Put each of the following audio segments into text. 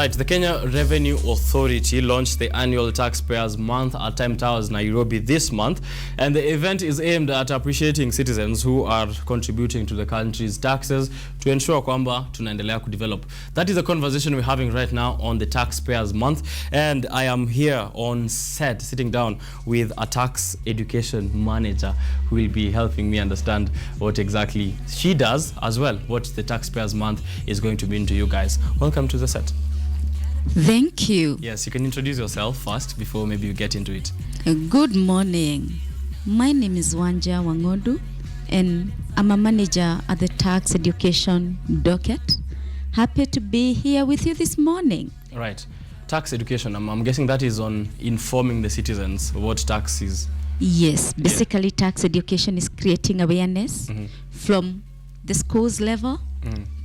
Right, the Kenya Revenue Authority launched the annual Taxpayers Month at Time Towers, Nairobi this month, and the event is aimed at appreciating citizens who are contributing to the country's taxes to ensure kwamba tunaendelea kudevelop. That is the conversation we're having right now on the Taxpayers Month, and I am here on set sitting down with a tax education manager who will be helping me understand what exactly she does, as well what the Taxpayers Month is going to mean to you guys. Welcome to the set. Thank you. Yes, you can introduce yourself first before maybe you get into it. Good morning. My name is Wanja Wang'Ondu, and I'm a manager at the Tax Education Docket. Happy to be here with you this morning. Right. Tax education, I'm guessing that is on informing the citizens what tax is. Yes, basically tax education is creating awareness from the schools level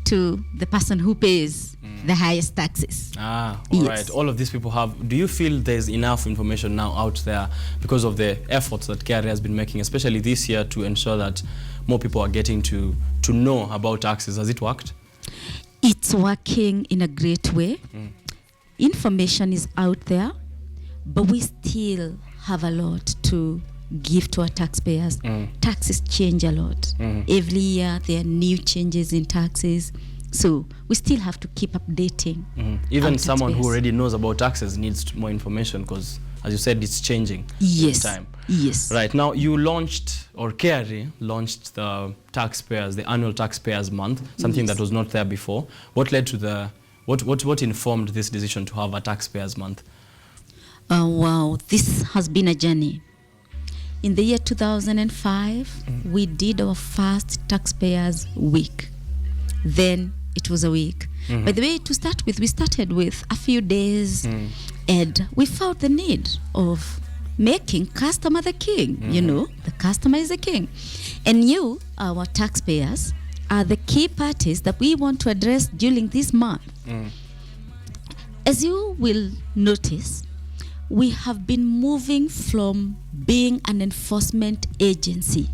to the person who pays the highest taxes. All yes. Right. All of these people have. Do you feel there's enough information now out there because of the efforts that KRA has been making, especially this year, to ensure that more people are getting to know about taxes? Has it worked? It's working in a great way. Information is out there, but we still have a lot to give to our taxpayers. Taxes change a lot. Every year there are new changes in taxes. So we still have to keep updating. Even someone who already knows about taxes needs more information because, as you said, it's changing yes. in time. Yes. Right. Now, you launched, or KRA launched the Taxpayers, the annual Taxpayers Month, something that was not there before. What led to the, what informed this decision to have a Taxpayers Month? Wow, this has been a journey. In the year 2005, we did our first Taxpayers Week. Then it was a week. By the way, to start with, we started with a few days, and we felt the need of making customer the king. You know, the customer is the king. And you, our taxpayers, are the key parties that we want to address during this month. As you will notice, we have been moving from being an enforcement agency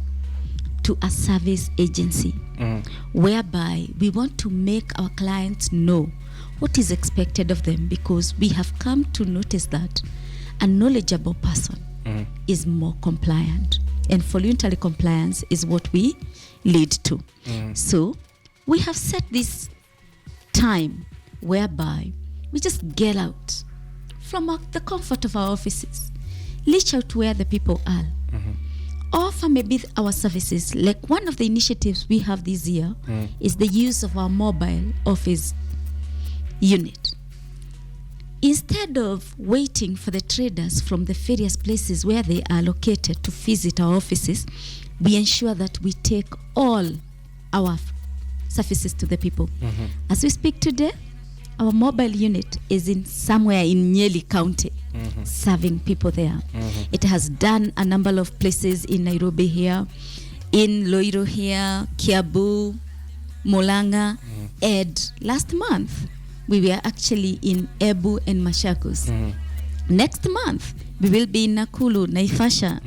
to a service agency, whereby we want to make our clients know what is expected of them, because we have come to notice that a knowledgeable person is more compliant, and voluntary compliance is what we lead to. So we have set this time whereby we just get out from the comfort of our offices, reach out to where the people are, offer maybe our services. Like one of the initiatives we have this year is the use of our mobile office unit. Instead of waiting for the traders from the various places where they are located to visit our offices, we ensure that we take all our services to the people. As we speak today, our mobile unit is in somewhere in Nyeri County, serving people there. It has done a number of places in Nairobi here, in Loiro here, Kiabu, Molanga, and last month we were actually in Ebu and Machakos. Next month we will be in Nakulu, Naivasha,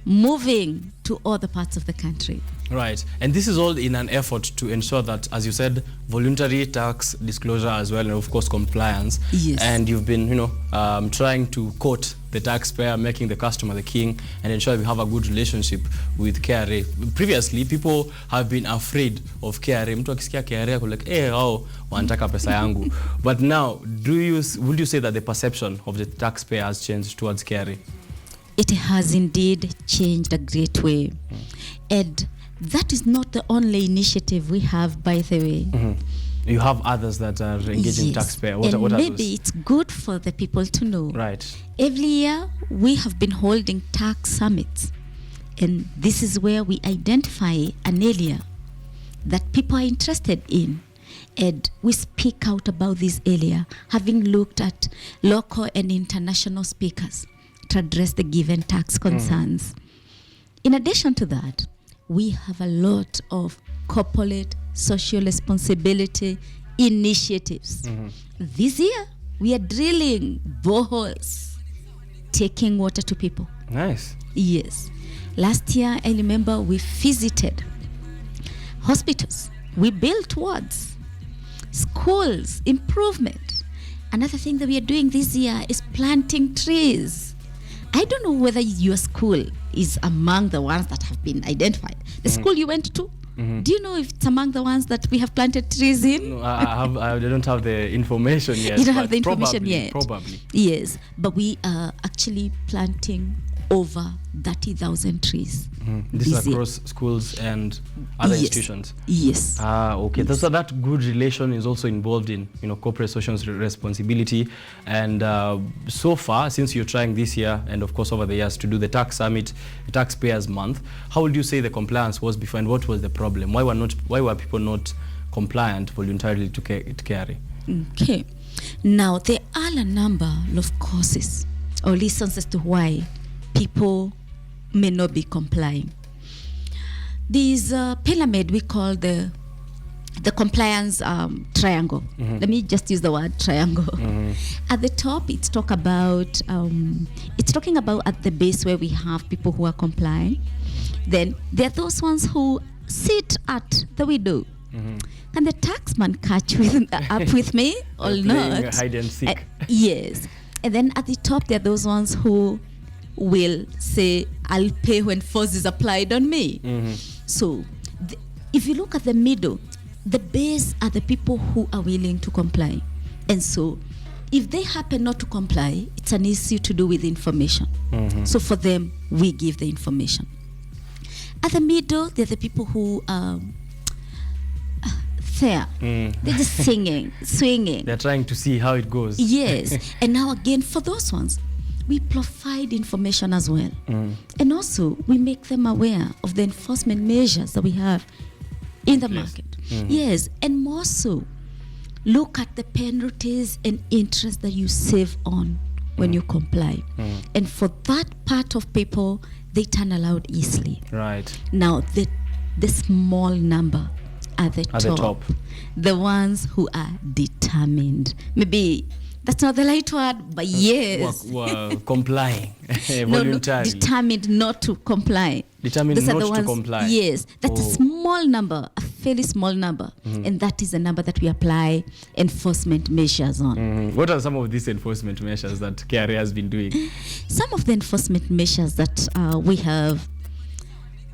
moving to other parts of the country. Right. And this is all in an effort to ensure that, as you said, voluntary tax disclosure as well, and of course compliance. Yes. And you've been, trying to court the taxpayer, making the customer the king, and ensure we have a good relationship with KRA. Previously, people have been afraid of KRA. Mtu akisikia KRA ko like, wanataka pesa yangu. But now, would you say that the perception of the taxpayer has changed towards KRA? It has indeed changed a great way. And that is not the only initiative we have, by the way. You have others that are engaging taxpayer. What and are maybe those? It's good for the people to know. Right. Every year we have been holding tax summits, and this is where we identify an area that people are interested in, and we speak out about this area, having looked at local and international speakers to address the given tax concerns. In addition to that, we have a lot of corporate social responsibility initiatives. This year, we are drilling boreholes, taking water to people. Nice. Yes. Last year, I remember we visited hospitals. We built wards, schools, improvement. Another thing that we are doing this year is planting trees. I don't know whether your school is among the ones that have been identified. The school you went to, do you know if it's among the ones that we have planted trees in? No, I don't have the information yet. You don't have the information yet? Probably. Yes, but we are actually planting over 30,000 trees. This is across schools and other institutions. Yes. Okay. Yes. So that good relation is also involved in corporate social responsibility. And so far, since you're trying this year and of course over the years to do the tax summit, the taxpayers month, how would you say the compliance was before and what was the problem? Why were people not compliant voluntarily to carry? Okay. Now there are a number of causes or reasons as to why people may not be complying. This pyramid we call the compliance triangle. Let me just use the word triangle. At the top, it's talking about at the base where we have people who are complying. Then there are those ones who sit at the window. Can the taxman catch up with me or not? Hide and seek. Yes. And then at the top, there are those ones who will say, I'll pay when force is applied on me. So if you look at the middle, the base are the people who are willing to comply. And so if they happen not to comply, it's an issue to do with information. So for them, we give the information. At the middle, they're the people who they're just singing, swinging. They're trying to see how it goes. Yes. And now again, for those ones, we provide information as well. And also, we make them aware of the enforcement measures that we have in the market. Yes. And more so, look at the penalties and interest that you save on when you comply. And for that part of people, they turn allowed easily. Right. Now, the small number at the top, the ones who are determined. Maybe that's not the right word, but yes. Complying voluntarily. Determined not to comply. Determined Those not are the to ones, comply. Yes, that's a small number, a fairly small number. And that is the number that we apply enforcement measures on. What are some of these enforcement measures that KRA has been doing? Some of the enforcement measures that we have,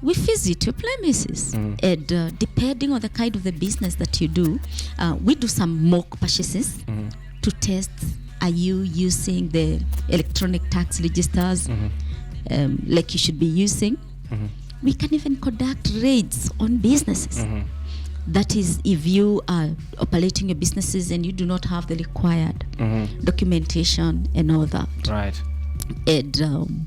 we visit your premises, and depending on the kind of the business that you do, we do some mock purchases to test, are you using the electronic tax registers like you should be using? We can even conduct raids on businesses. That is, if you are operating your businesses and you do not have the required documentation and all that. Right. And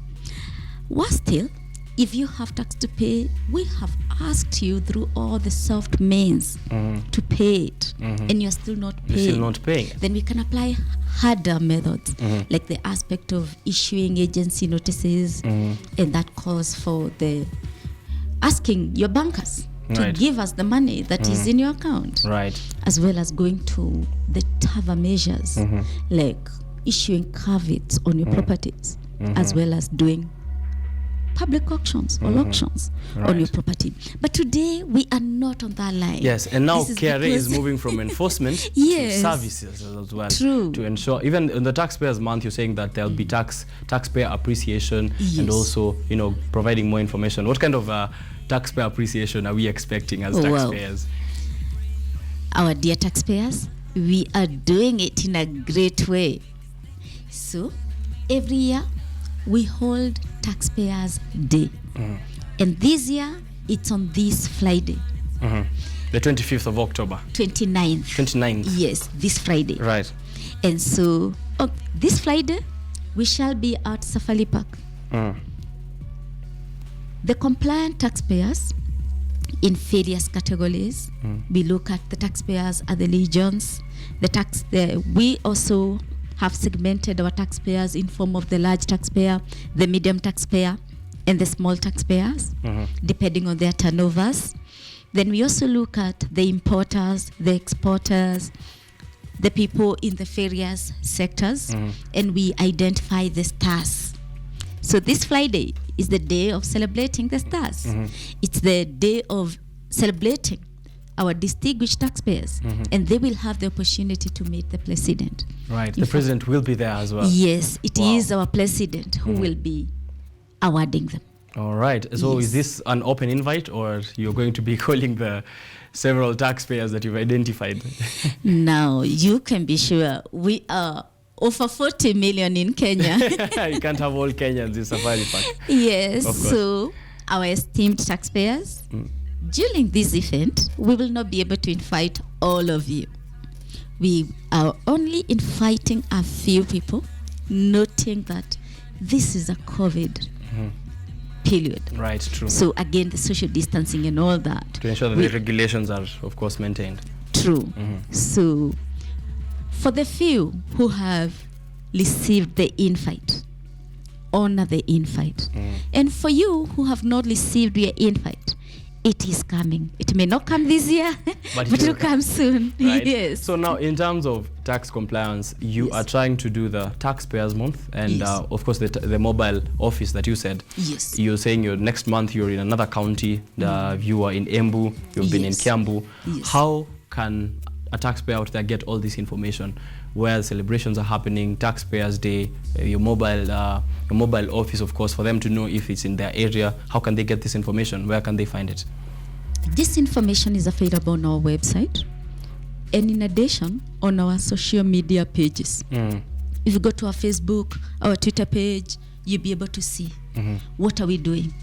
worse still, if you have tax to pay, we have asked you through all the soft means to pay it, and you're still not paying. You're still not paying. Then we can apply harder methods, like the aspect of issuing agency notices, and that calls for the asking your bankers to give us the money that is in your account, as well as going to the tougher measures, like issuing caveats on your properties, as well as doing public auctions or auctions on your property. But today we are not on that line. Yes, and now KRA is moving from enforcement to services as well. True. To ensure, even in the taxpayers month, you're saying that there'll be taxpayer appreciation and also, providing more information. What kind of taxpayer appreciation are we expecting as taxpayers? Well, our dear taxpayers, we are doing it in a great way. So every year we hold Taxpayers Day. And this year, it's on this Friday. The 25th of October. 29th. 29th. Yes, this Friday. Right. And so, this Friday, we shall be at Safari Park. The compliant taxpayers in various categories. We look at the taxpayers at the regions. We also have segmented our taxpayers in form of the large taxpayer, the medium taxpayer, and the small taxpayers, depending on their turnovers. Then we also look at the importers, the exporters, the people in the various sectors, and we identify the stars. So this Friday is the day of celebrating the stars. It's the day of celebrating our distinguished taxpayers, and they will have the opportunity to meet the president. Right. The president will be there as well. Yes, it is our president who will be awarding them. All right. So is this an open invite, or you're going to be calling the several taxpayers that you've identified? Now, you can be sure we are over 40 million in Kenya. You can't have all Kenyans in Safari Park. Yes. So our esteemed taxpayers, during this event, we will not be able to invite all of you. We are only inviting a few people, noting that this is a COVID period. Right, true. So again, the social distancing and all that. To ensure that the regulations are, of course, maintained. True. So for the few who have received the invite, honor the invite. And for you who have not received your invite, it is coming. It may not come this year, but it will come soon. Right? Yes. So now, in terms of tax compliance, you are trying to do the Taxpayers Month, and of course the mobile office that you said. Yes. You're saying next month you're in another county. You are in Embu. You've been in Kiambu. Yes. How can a taxpayer out there get all this information? Where celebrations are happening, Taxpayers Day, your mobile office, of course, for them to know if it's in their area. How can they get this information? Where can they find it? This information is available on our website, and in addition, on our social media pages. If you go to our Facebook, our Twitter page, you'll be able to see what are we doing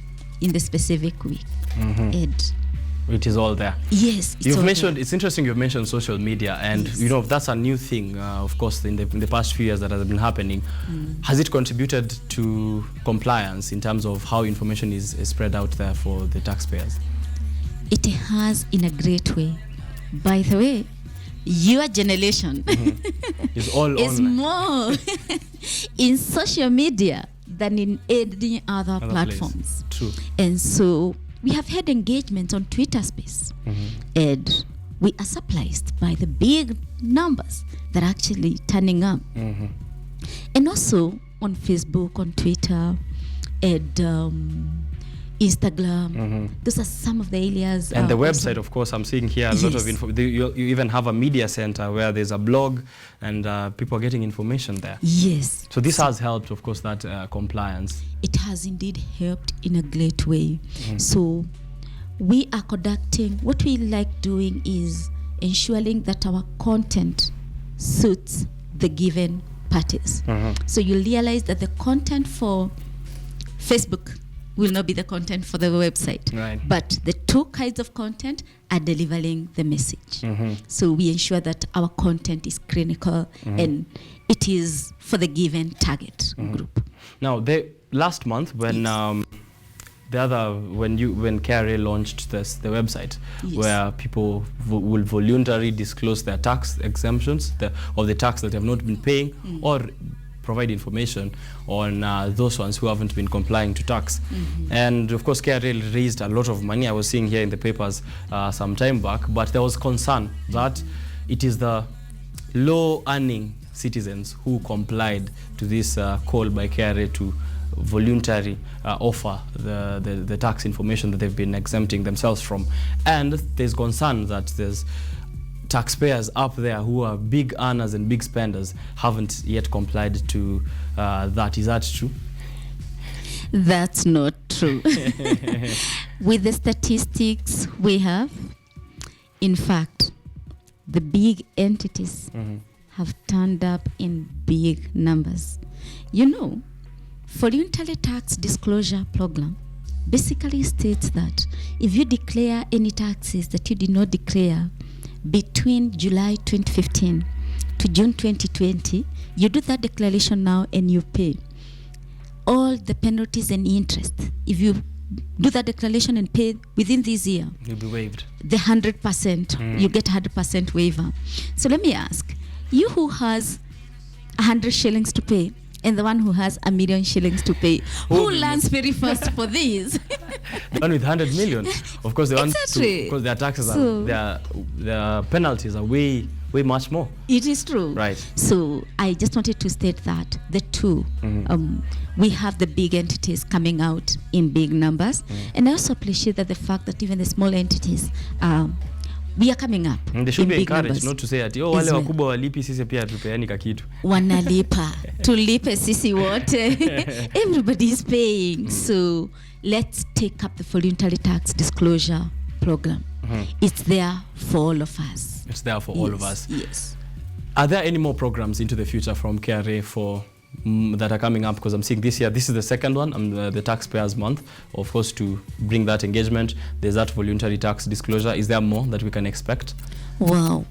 in the specific week. And it is all there. yes, it's You've all mentioned, there. it's interesting you've mentioned social media, and that's a new thing, of course, in the past few years that has been happening. Has it contributed to compliance in terms of how information is spread out there for the taxpayers? It has, in a great way. By the way, your generation It's all is online. more in social media than in any other platforms. True. And so we have had engagement on Twitter space, and we are surprised by the big numbers that are actually turning up. And also on Facebook, on Twitter, and Instagram. Those are some of the areas. And the website, of course, I'm seeing here a lot of info. You even have a media center where there's a blog, and people are getting information there. Yes. So this has helped, of course, that compliance. It has indeed helped in a great way. So we are conducting, what we like doing is ensuring that our content suits the given parties. So you realize that the content for Facebook will not be the content for the website. Right. But the two kinds of content are delivering the message. So we ensure that our content is clinical and it is for the given target group. Now, last month when when KRA launched the website, where people will voluntarily disclose their tax exemptions or the tax that they have not been paying, or provide information on those ones who haven't been complying to tax. And of course, KRA raised a lot of money. I was seeing here in the papers some time back, but there was concern that it is the low-earning citizens who complied to this call by KRA to voluntarily offer the tax information that they've been exempting themselves from. And there's concern that there's taxpayers up there who are big earners and big spenders haven't yet complied to that. Is that true? That's not true. With the statistics we have, in fact, the big entities have turned up in big numbers. You know, Voluntary Tax Disclosure program basically states that if you declare any taxes that you did not declare between July 2015 to June 2020, you do that declaration now and you pay all the penalties and interest. If you do that declaration and pay within this year, You'll be waived. the 100%, you get 100% waiver. So let me ask, you who has 100 shillings to pay and the one who has 1 million shillings to pay, who learns very first for these? The one with 100 million. Of course, the one because their taxes their penalties are way much more. It is true. Right. So I just wanted to state that the two, we have the big entities coming out in big numbers, and I also appreciate that the fact that even the small entities we are coming up. They should in be big encouraged, numbers. not to say ati wale wakubwa walipi sisi pia tupeani kakitu. Wanalipa. Tulipe sisi wote. Everybody is paying. So let's take up the voluntary tax disclosure program. It's there for all of us. It's there for all of us. Yes. Are there any more programs into the future from KRA for that are coming up? Because I'm seeing this year, this is the second one, the Taxpayers Month, of course, to bring that engagement. There's that voluntary tax disclosure. Is there more that we can expect? Wow.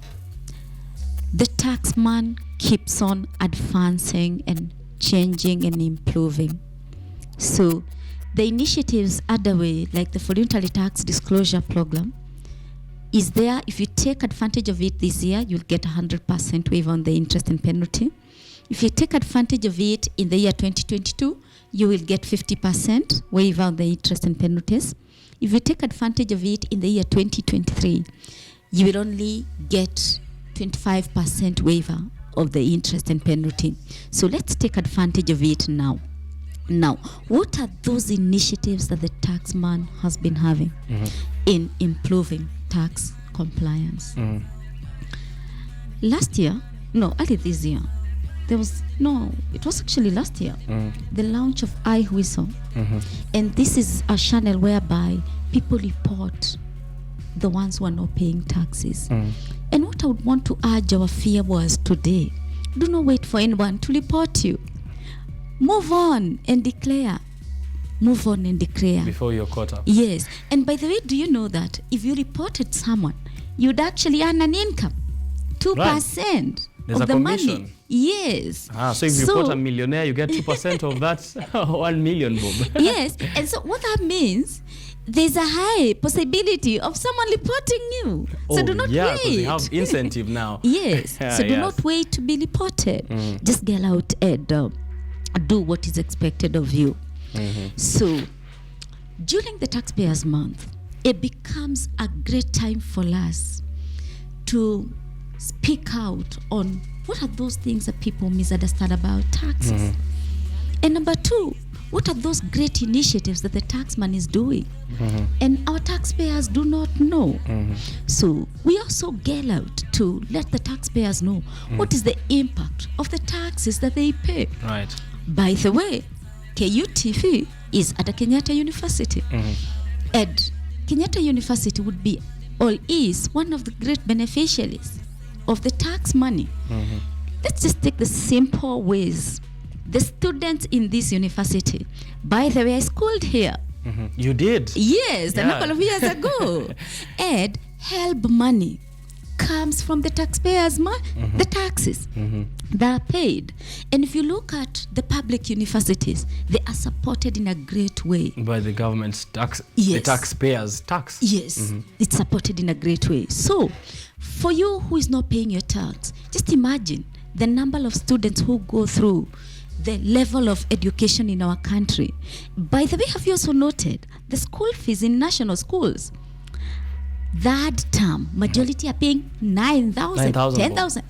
The taxman keeps on advancing and changing and improving. So the initiatives underway, like the voluntary tax disclosure program, is there. If you take advantage of it this year, you'll get 100% waiver on the interest and penalty. If you take advantage of it in the year 2022, you will get 50% waiver on the interest and penalties. If you take advantage of it in the year 2023, you will only get 25% waiver of the interest and penalty. So let's take advantage of it now. Now, what are those initiatives that the taxman has been having in improving tax compliance? Early this year, it was actually last year, the launch of iWhistle. And this is a channel whereby people report the ones who are not paying taxes. And what I would want to urge our viewers today, do not wait for anyone to report you. Move on and declare. Move on and declare. Before you're caught up. Yes. And by the way, do you know that if you reported someone, you'd actually earn an income? 2% There's of a the commission. money. Yes. So if you report a millionaire, you get 2% of that 1 million, Bob. Yes. And so what that means, there's a high possibility of someone reporting you. So do not wait. So they have incentive now. Yes. So do not wait to be reported. Just get out and do what is expected of you. So during the Taxpayers Month, it becomes a great time for us to speak out on what are those things that people misunderstand about taxes. And number two, what are those great initiatives that the taxman is doing and our taxpayers do not know. So we also get out to let the taxpayers know what is the impact of the taxes that they pay. Right. By the way, KUTV is at a Kenyatta University. And Kenyatta University would be or is one of the great beneficiaries of the tax money. Let's just take the simple ways. The students in this university, by the way, I schooled here. You did? Yes, a couple of years ago. And help money comes from the taxpayers' money, the taxes that are paid. And if you look at the public universities, they are supported in a great way. By the government's tax, yes. The taxpayers' tax. Yes, it's supported in a great way. So, for you who is not paying your tax, just imagine the number of students who go through the level of education in our country. By the way, have you also noted the school fees in national schools? That term, majority are paying 9,000, 10,000.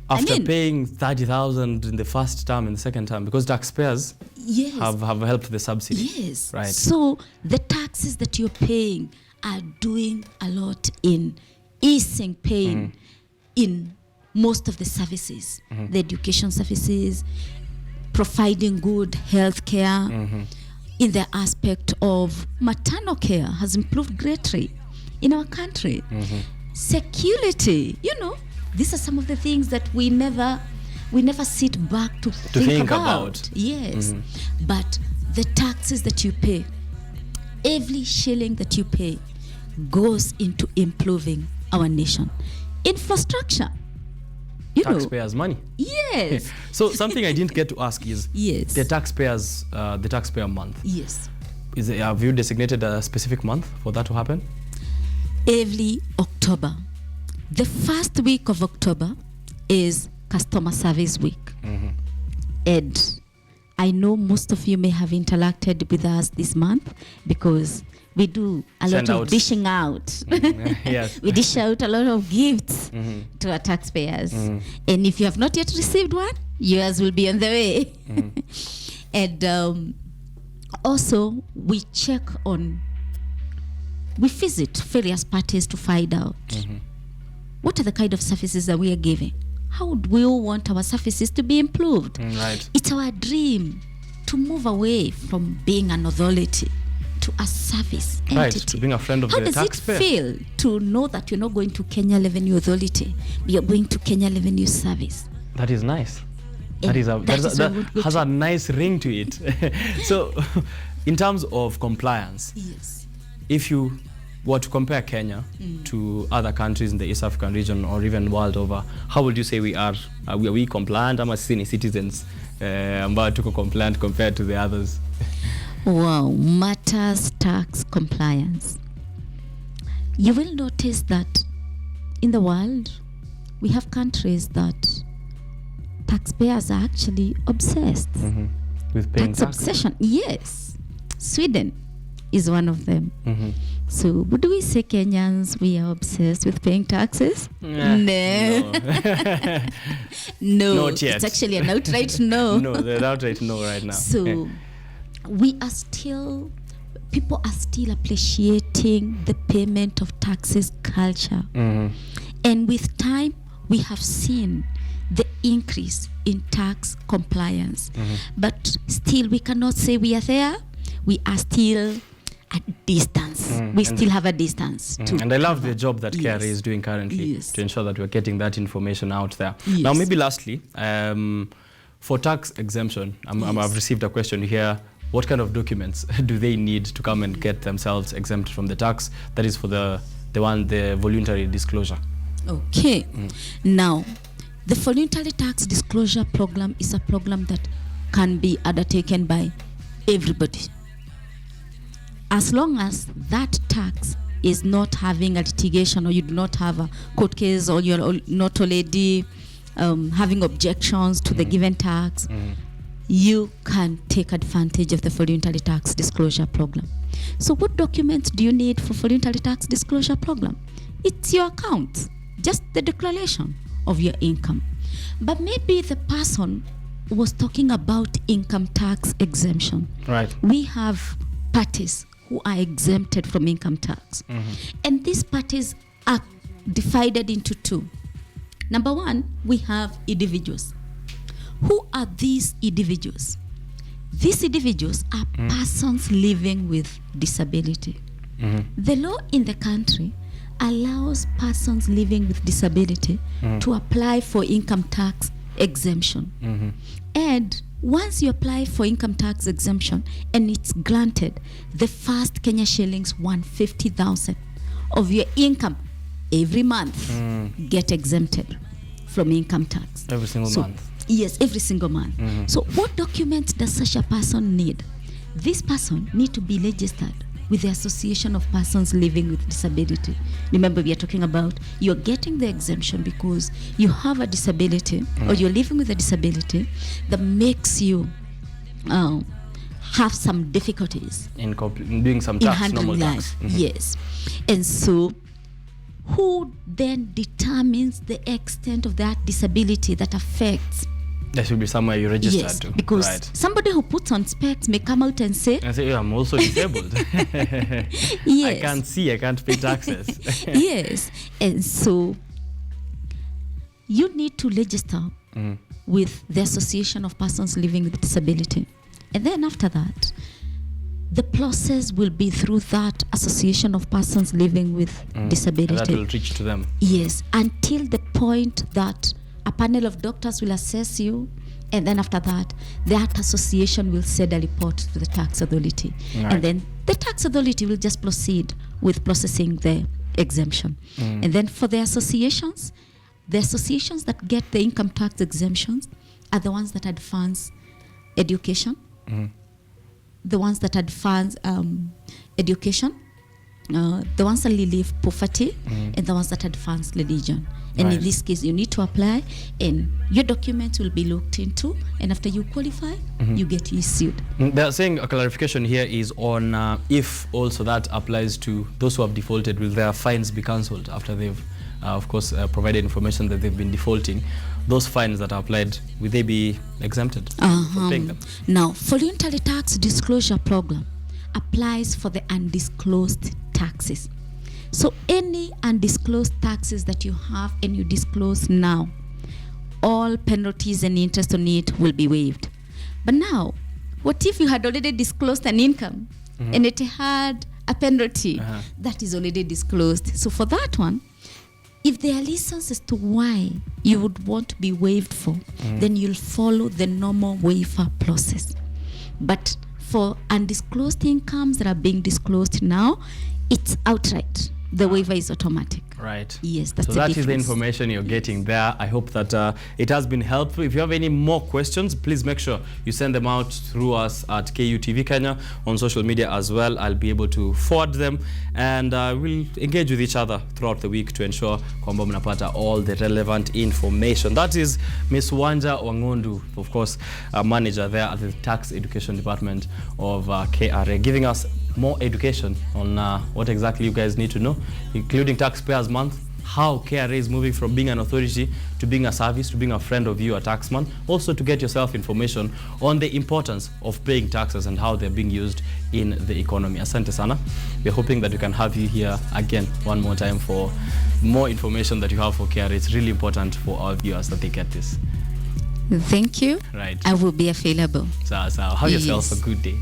After paying 30,000 in the first term and the second term, because taxpayers have helped the subsidy. Yes. Right. So the taxes that you're paying are doing a lot in easing pain in most of the services, the education services, providing good health care. In the aspect of maternal care has improved greatly in our country. Security, these are some of the things that we never sit back to think about. Yes. But the taxes that you pay, every shilling that you pay goes into improving our nation. Infrastructure. Taxpayers' money. Yes. So something I didn't get to ask is the taxpayer month. Yes. Have you designated a specific month for that to happen? Every October. The first week of October is Customer Service Week. And I know most of you may have interacted with us this month because we do a lot of dishing out. Yes. We dish out a lot of gifts to our taxpayers. And if you have not yet received one, yours will be on the way. And also, we visit various parties to find out what are the kind of services that we are giving? How would we all want our services to be improved? Right. It's our dream to move away from being an authority to a service entity. Right, to being a friend of the taxpayer. How does it feel to know that you're not going to Kenya Revenue Authority, but you're going to Kenya Revenue Service? That is nice. And That has a nice ring to it. So, in terms of compliance, yes, if you were to compare Kenya to other countries in the East African region or even world over, how would you say we are? Are we compliant? Ama sisi ni citizens ambao tuko compliant compared to the others? Wow, matters tax compliance. You will notice that in the world, we have countries that taxpayers are actually obsessed with paying tax tax. obsession. Yes, Sweden is one of them. So, do we say Kenyans we are obsessed with paying taxes? No. No. Not yet. It's actually an outright no. No, the outright no right now. So, people are still appreciating the payment of taxes culture. And with time, we have seen the increase in tax compliance. But still, we cannot say we are there. We are still at distance. We still have a distance. And I love the job that KRA is doing currently to ensure that we're getting that information out there. Now, maybe lastly, for tax exemption, I've received a question here. What kind of documents do they need to come and get themselves exempt from the tax? That is for the voluntary disclosure. Okay. Now, the voluntary tax disclosure program is a program that can be undertaken by everybody, as long as that tax is not having a litigation, or you do not have a court case, or you're not already having objections to the given tax. You can take advantage of the voluntary tax disclosure program. So what documents do you need for voluntary tax disclosure program? It's your account, just the declaration of your income. But maybe the person was talking about income tax exemption. Right. We have parties who are exempted from income tax. And these parties are divided into two. Number one, we have individuals. Who are these individuals? These individuals are persons living with disability. The law in the country allows persons living with disability to apply for income tax exemption. And once you apply for income tax exemption and it's granted, the first Kenya shillings 150,000 of your income every month get exempted from income tax. Every single month. Yes, every single month. So what documents does such a person need? This person need to be registered with the Association of Persons Living with Disability. Remember, we are talking about you're getting the exemption because you have a disability or you're living with a disability that makes you have some difficulties in doing some tax, handling normal life. tax. Yes. And so who then determines the extent of that disability that affects? There should be somewhere you registered Yes, to. because Right. somebody who puts on specs may come out and say, And say, I'm also disabled. yes. I can't see, I can't pay taxes. Yes. And so you need to register with the Association of Persons Living with Disability. And then after that, the process will be through that Association of Persons Living with Disability. And that will reach to them. Yes, until the point that a panel of doctors will assess you, and then after that association will send a report to the tax authority. Right. And then the tax authority will just proceed with processing the exemption. And then for the associations that get the income tax exemptions are the ones that advance education, the ones that advance education, the ones that relieve poverty, and the ones that advance religion. And Right. in this case, you need to apply, and your documents will be looked into, and after you qualify, you get issued. They're saying a clarification here is on if also that applies to those who have defaulted, will their fines be cancelled after they've, of course, provided information that they've been defaulting? Those fines that are applied, will they be exempted from paying them? Now, voluntary tax disclosure program applies for the undisclosed taxes. So any undisclosed taxes that you have and you disclose now, all penalties and interest on it will be waived. But now, what if you had already disclosed an income and it had a penalty that is already disclosed? So for that one, if there are reasons as to why you would want to be waived for, then you'll follow the normal waiver process. But for undisclosed incomes that are being disclosed now, it's outright. The waiver is automatic. Right. Yes, that's so the that difference. is the information you're getting there. I hope that it has been helpful. If you have any more questions, please make sure you send them out through us at KUTV Kenya on social media as well. I'll be able to forward them, and we'll engage with each other throughout the week to ensure kwamba mnapata all the relevant information. That is Miss Wanja Wang'Ondu, of course, manager there at the Tax Education Department of KRA, giving us more education on what exactly you guys need to know, including Taxpayers Month, how KRA is moving from being an authority to being a service, to being a friend of you, a taxman. Also to get yourself information on the importance of paying taxes and how they're being used in the economy. Asante sana. We're hoping that we can have you here again one more time for more information that you have for KRA. It's really important for our viewers that they get this. Thank you. Right. I will be available. Sawa. Have yourself a good day.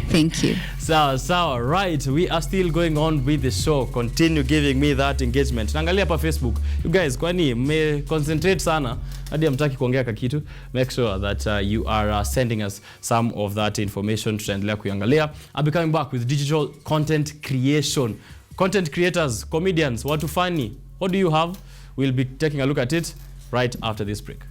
Thank you. Sawa. Right. We are still going on with the show. Continue giving me that engagement. Naangalia hapa Facebook. You guys, kwani me concentrate sana hadi hamtaki kuongea kakitu. Make sure that you are sending us some of that information. Tutaendelea kuangalia. I'll be coming back with digital content creation. Content creators, comedians, watu funny. What do you have? We'll be taking a look at it right after this break.